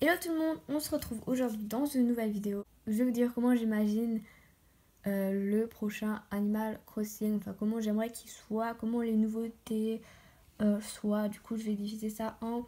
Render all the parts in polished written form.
Hello tout le monde, on se retrouve aujourd'hui dans une nouvelle vidéo. Je vais vous dire comment j'imagine le prochain Animal Crossing, enfin comment j'aimerais qu'il soit, comment les nouveautés soient. Du coup je vais diviser ça en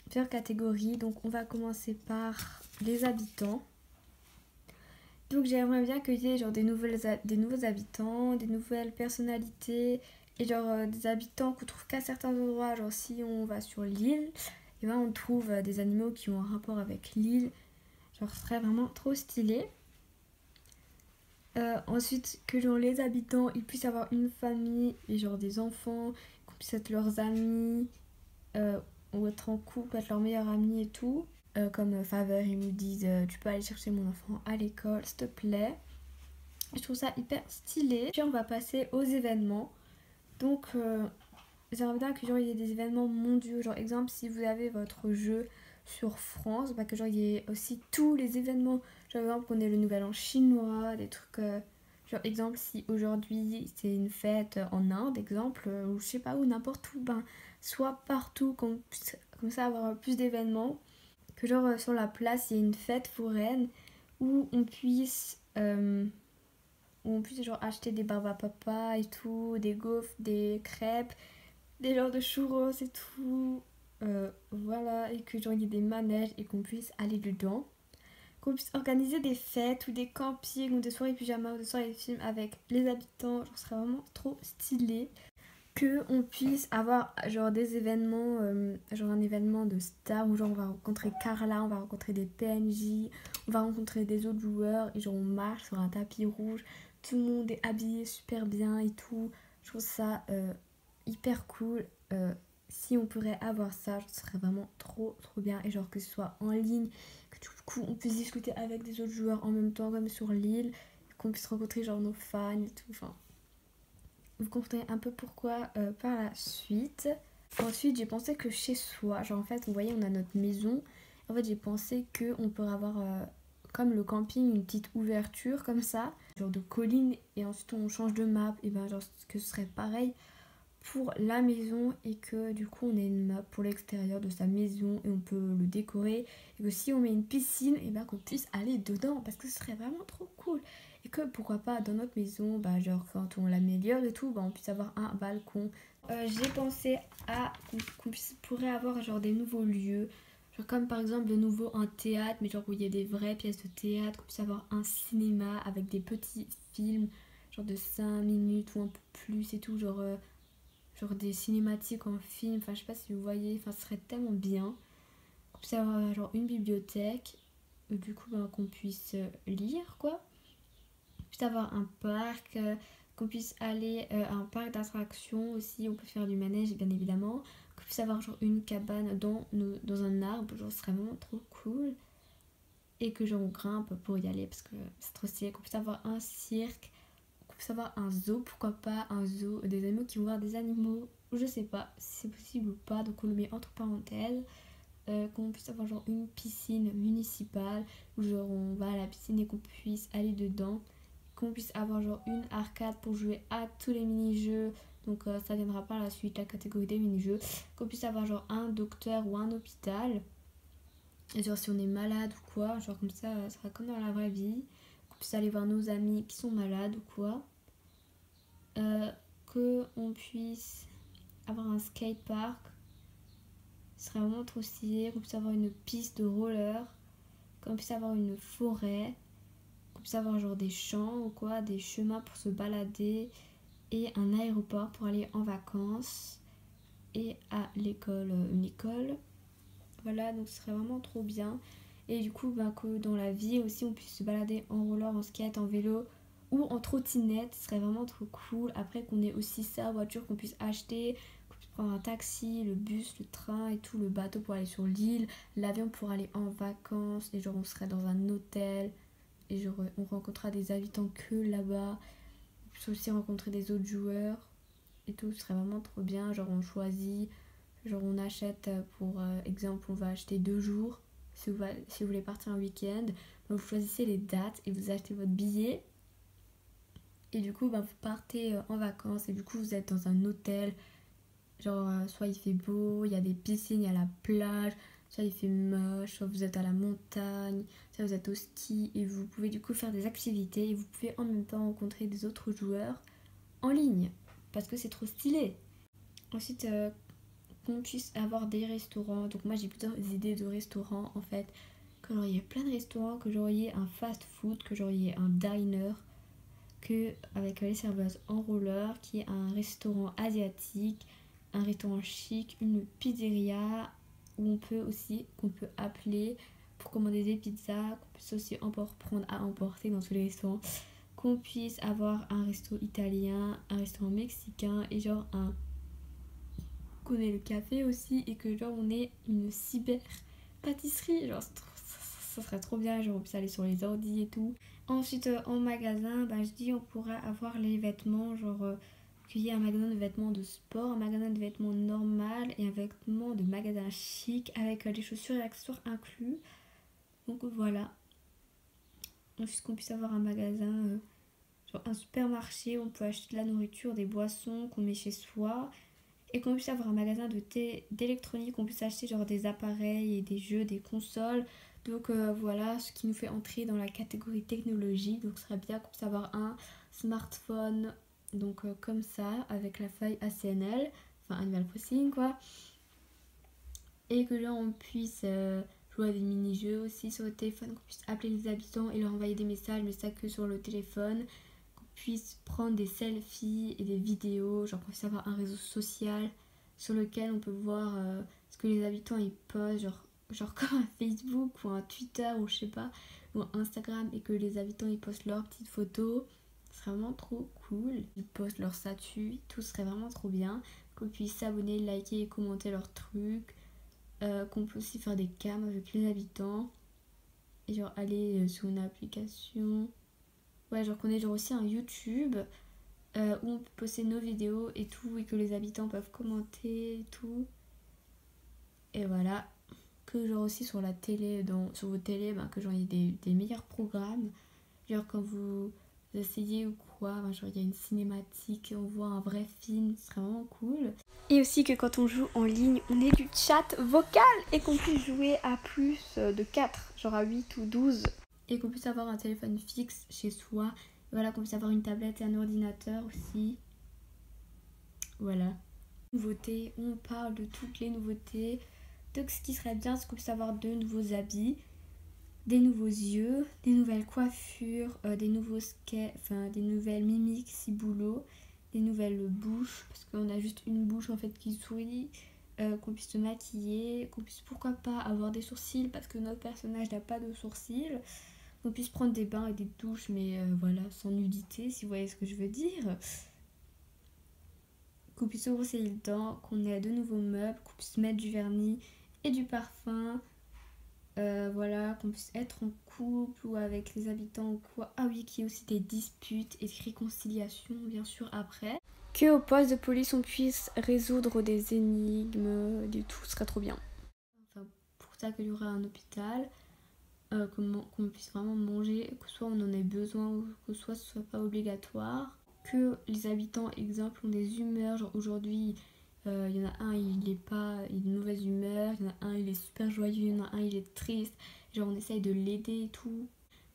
plusieurs catégories. Donc on va commencer par les habitants. Donc j'aimerais bien qu'il y ait genre des nouveaux habitants, des nouvelles personnalités et genre des habitants qu'on trouve qu'à certains endroits. Genre si on va sur l'île, et ben on trouve des animaux qui ont un rapport avec l'île. Genre ce serait vraiment trop stylé. Ensuite que genre les habitants ils puissent avoir une famille et genre des enfants, qu'on puisse être leurs amis ou être en couple, être leurs meilleurs amis et tout. Comme Faveur, ils nous disent tu peux aller chercher mon enfant à l'école s'il te plaît. Je trouve ça hyper stylé. Puis on va passer aux événements. Donc j'aimerais bien que genre il y ait des événements mondiaux. Genre exemple si vous avez votre jeu sur France, bah, que genre il y ait aussi tous les événements. Genre exemple qu'on ait le nouvel an chinois, des trucs genre exemple si aujourd'hui c'est une fête en Inde exemple ou je sais pas où, n'importe où, ben soit partout qu'on puisse comme ça avoir plus d'événements. Que genre sur la place il y ait une fête foraine où on puisse genre acheter des barbes à papa et tout, des gaufres, des crêpes, des genres de churros et tout. Voilà, et que genre il y ait des manèges et qu'on puisse aller dedans. Qu'on puisse organiser des fêtes ou des campings ou des soirées pyjama ou des soirées films avec les habitants. Genre, ce serait vraiment trop stylé. Que on puisse avoir genre des événements, genre un événement de stars où genre on va rencontrer Carla, on va rencontrer des PNJ, on va rencontrer des autres joueurs et genre on marche sur un tapis rouge, tout le monde est habillé super bien et tout. Je trouve ça hyper cool. Si on pourrait avoir ça, ce serait vraiment trop bien et genre que ce soit en ligne, que du coup on puisse discuter avec des autres joueurs en même temps comme sur l'île, qu'on puisse rencontrer genre nos fans et tout, enfin vous comprenez un peu pourquoi par la suite. Ensuite j'ai pensé que chez soi, genre en fait vous voyez on a notre maison, en fait j'ai pensé qu'on pourrait avoir comme le camping une petite ouverture comme ça, genre de colline et ensuite on change de map et ben genre que ce serait pareil pour la maison et que du coup on a une map pour l'extérieur de sa maison et on peut le décorer et que si on met une piscine et ben qu'on puisse aller dedans parce que ce serait vraiment trop cool et que pourquoi pas dans notre maison bah genre quand on l'améliore et tout bah on puisse avoir un balcon. J'ai pensé à qu'on pourrait avoir genre des nouveaux lieux genre comme par exemple de nouveau un théâtre mais genre où il y a des vraies pièces de théâtre, qu'on puisse avoir un cinéma avec des petits films genre de 5 minutes ou un peu plus et tout genre des cinématiques en film, enfin je sais pas si vous voyez, enfin ce serait tellement bien qu'on puisse avoir genre une bibliothèque du coup ben, qu'on puisse lire quoi, qu'on puisse avoir un parc, qu'on puisse aller à un parc d'attractions aussi, on peut faire du manège bien évidemment, qu'on puisse avoir genre une cabane dans un arbre, genre ce serait vraiment trop cool et que genre on grimpe pour y aller parce que c'est trop stylé, qu'on puisse avoir un cirque, qu'on puisse avoir un zoo, pourquoi pas un zoo, des animaux qui vont voir des animaux, je sais pas si c'est possible ou pas, donc on le met entre parenthèses. Qu'on puisse avoir genre une piscine municipale où genre on va à la piscine et qu'on puisse aller dedans, qu'on puisse avoir genre une arcade pour jouer à tous les mini-jeux, donc ça viendra par la suite la catégorie des mini-jeux, qu'on puisse avoir genre un docteur ou un hôpital et genre si on est malade ou quoi, genre comme ça sera comme dans la vraie vie, qu'on puisse aller voir nos amis qui sont malades ou quoi, que on puisse avoir un skatepark, ce serait vraiment trop stylé, qu'on puisse avoir une piste de roller, qu'on puisse avoir une forêt, qu'on puisse avoir genre des champs ou quoi, des chemins pour se balader et un aéroport pour aller en vacances et à l'école, une école. Voilà, donc ce serait vraiment trop bien. Et du coup, ben, que dans la vie aussi, on puisse se balader en roller, en skate, en vélo ou en trottinette, ce serait vraiment trop cool. Après qu'on ait aussi sa voiture qu'on puisse acheter, qu'on puisse prendre un taxi, le bus, le train et tout, le bateau pour aller sur l'île, l'avion pour aller en vacances, et genre on serait dans un hôtel, et genre on rencontrera des habitants que là-bas. On puisse aussi rencontrer des autres joueurs et tout, ce serait vraiment trop bien. Genre on choisit, genre on achète pour exemple, on va acheter 2 jours. Si vous voulez partir un week-end, donc vous choisissez les dates et vous achetez votre billet. Et du coup, ben, vous partez en vacances et du coup, vous êtes dans un hôtel Genre soit il fait beau, il y a des piscines, il y a la plage, soit il fait moche, soit vous êtes à la montagne, soit vous êtes au ski et vous pouvez du coup faire des activités et vous pouvez en même temps rencontrer des autres joueurs en ligne parce que c'est trop stylé. Ensuite, qu'on puisse avoir des restaurants. Donc moi j'ai plusieurs idées de restaurants en fait. Que genre il y a plein de restaurants, que genre il y ait un fast food, que genre il y ait un diner, que avec les serveuses en roller, qui est un restaurant asiatique, un restaurant chic, une pizzeria où qu'on peut appeler pour commander des pizzas, qu'on puisse aussi prendre à emporter dans tous les restaurants, qu'on puisse avoir un resto italien, un restaurant mexicain et genre qu'on ait le café aussi et que genre on ait une cyber pâtisserie, genre ça serait trop bien, genre on puisse aller sur les ordi et tout. Ensuite en magasin, bah, je dis on pourra avoir les vêtements, genre qu'il y ait un magasin de vêtements de sport, un magasin de vêtements normal et un vêtement de magasin chic avec les chaussures et accessoires inclus. Donc voilà. Ensuite qu'on puisse avoir un magasin, genre un supermarché où on peut acheter de la nourriture, des boissons qu'on met chez soi. Et qu'on puisse avoir un magasin d'électronique, qu'on puisse acheter genre des appareils et des jeux, des consoles. Donc voilà, ce qui nous fait entrer dans la catégorie technologie. Donc ce serait bien qu'on puisse avoir un smartphone, donc comme ça, avec la feuille ACNL, enfin Animal Crossing quoi. Et que là on puisse jouer à des mini-jeux aussi sur le téléphone, qu'on puisse appeler les habitants et leur envoyer des messages, mais ça que sur le téléphone. Puisse prendre des selfies et des vidéos, genre qu'on puisse avoir un réseau social sur lequel on peut voir ce que les habitants ils postent, genre comme un Facebook ou un Twitter ou je sais pas, ou un Instagram et que les habitants ils postent leurs petites photos. Ce serait vraiment trop cool. Ils postent leurs statuts, tout serait vraiment trop bien. Qu'on puisse s'abonner, liker et commenter leurs trucs. Qu'on peut aussi faire des cams avec les habitants. Et genre aller sur une application. Ouais, genre qu'on ait genre aussi un YouTube où on peut poster nos vidéos et tout, et que les habitants peuvent commenter et tout. Et voilà. Que genre aussi sur la télé, sur vos télés, ben, que genre il y ait des meilleurs programmes. Genre quand vous essayez ou quoi, ben, genre il y a une cinématique, on voit un vrai film, ce serait vraiment cool. Et aussi que quand on joue en ligne, on ait du chat vocal et qu'on puisse jouer à plus de 4, genre à 8 ou 12. Et qu'on puisse avoir un téléphone fixe chez soi. Voilà, qu'on puisse avoir une tablette et un ordinateur aussi. Voilà. Nouveautés, on parle de toutes les nouveautés. Donc ce qui serait bien, c'est qu'on puisse avoir de nouveaux habits, des nouveaux yeux, des nouvelles coiffures, des nouveaux enfin des nouvelles mimiques, ciboulot, des nouvelles bouches, parce qu'on a juste une bouche en fait qui sourit, qu'on puisse se maquiller, qu'on puisse pourquoi pas avoir des sourcils, parce que notre personnage n'a pas de sourcils. Qu'on puisse prendre des bains et des douches, mais voilà, sans nudité, si vous voyez ce que je veux dire. Qu'on puisse se brosser les dents, qu'on ait de nouveaux meubles, qu'on puisse mettre du vernis et du parfum. Voilà, qu'on puisse être en couple ou avec les habitants ou quoi. Ah oui, qu'il y ait aussi des disputes et des réconciliations, bien sûr, après. Qu'au poste de police, on puisse résoudre des énigmes, du tout, ce serait trop bien. Enfin, pour ça qu'il y aura un hôpital. Qu'on puisse vraiment manger, que soit on en ait besoin ou que soit ce soit pas obligatoire. Que les habitants, exemple, ont des humeurs, genre aujourd'hui il y en a un il est de mauvaise humeur, il y en a un il est super joyeux, il y en a un il est triste, genre on essaye de l'aider et tout.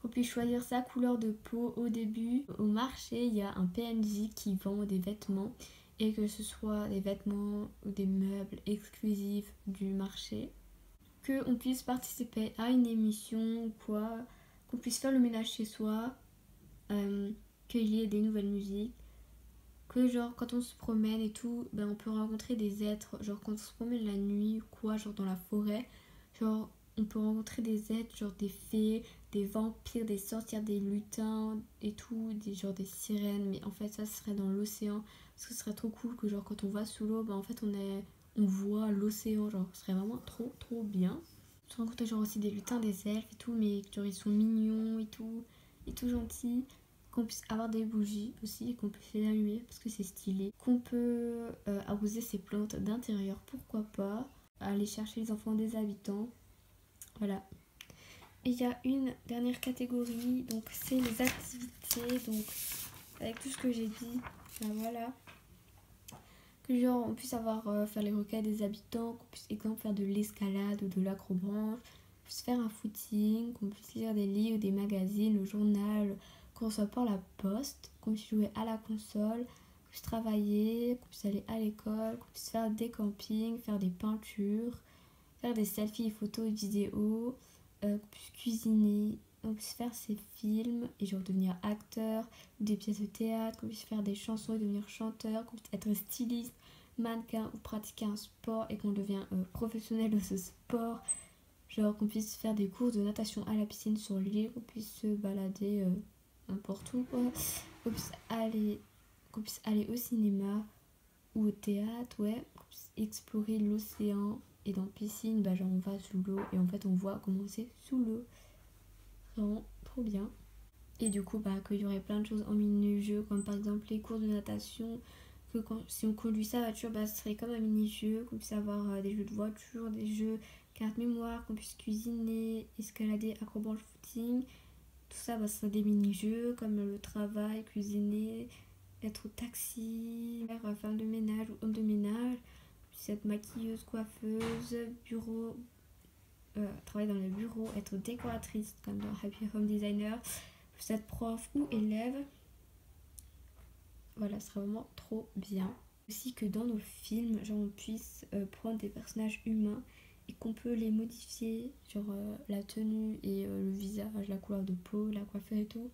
Qu'on puisse choisir sa couleur de peau au début. Au marché il y a un PNJ qui vend des vêtements et que ce soit des vêtements ou des meubles exclusifs du marché. Qu'on puisse participer à une émission ou quoi, qu'on puisse faire le ménage chez soi, qu'il y ait des nouvelles musiques, que genre quand on se promène et tout, ben, on peut rencontrer des êtres, genre quand on se promène la nuit ou quoi, genre dans la forêt, genre on peut rencontrer des êtres, genre des fées, des vampires, des sorcières, des lutins et tout, genre des sirènes, mais en fait ça serait dans l'océan, parce que ce serait trop cool que genre quand on va sous l'eau, ben en fait on voit l'océan, genre ce serait vraiment trop bien. On se rencontre genre aussi des lutins, des elfes et tout, mais genre ils sont mignons et tout gentils. Qu'on puisse avoir des bougies aussi et qu'on puisse les allumer parce que c'est stylé. Qu'on peut arroser ses plantes d'intérieur, pourquoi pas. Aller chercher les enfants des habitants. Voilà. Et il y a une dernière catégorie, donc c'est les activités. Donc avec tout ce que j'ai dit, ben voilà. Que genre on puisse faire les requêtes des habitants, qu'on puisse exemple faire de l'escalade ou de l'acrobranche, qu'on puisse faire un footing, qu'on puisse lire des livres, des magazines, le journal, qu'on reçoit par la poste, qu'on puisse jouer à la console, qu'on puisse travailler, qu'on puisse aller à l'école, qu'on puisse faire des campings, faire des peintures, faire des selfies, photos et vidéos, qu'on puisse cuisiner, qu'on puisse faire ses films et genre devenir acteur, ou des pièces de théâtre, qu'on puisse faire des chansons et devenir chanteur, qu'on puisse être styliste, mannequin ou pratiquer un sport et qu'on devient professionnel de ce sport, genre qu'on puisse faire des cours de natation à la piscine sur l'île, qu'on puisse se balader n'importe où quoi, qu'on puisse aller au cinéma ou au théâtre, ouais, qu'on puisse explorer l'océan. Et dans piscine, bah genre on va sous l'eau et en fait on voit comment c'est sous l'eau. Vraiment trop bien. Et du coup, bah qu'il y aurait plein de choses en mini-jeu, comme par exemple les cours de natation, que si on conduit sa voiture, bah ce serait comme un mini-jeu, qu'on puisse avoir des jeux de voiture, des jeux carte mémoire, qu'on puisse cuisiner, escalader, acrobranche, footing. Tout ça, bah, ce serait des mini-jeux comme le travail, cuisiner, être au taxi, faire femme de ménage ou homme de ménage, puisse être maquilleuse, coiffeuse, bureau, travailler dans le bureau, être décoratrice comme dans Happy Home Designer, puisse être prof ou élève. Voilà, ce serait vraiment trop bien. Aussi que dans nos films, genre on puisse prendre des personnages humains et qu'on peut les modifier, genre la tenue et le visage, la couleur de peau, la coiffure et tout.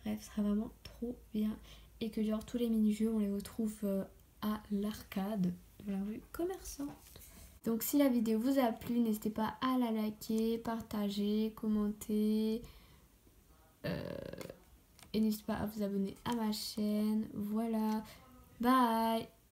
Bref, ce serait vraiment trop bien. Et que genre tous les mini-jeux, on les retrouve à l'arcade de la rue Commerçant. Donc si la vidéo vous a plu, n'hésitez pas à la liker, partager, commenter. Et n'hésitez pas à vous abonner à ma chaîne. Voilà. Bye.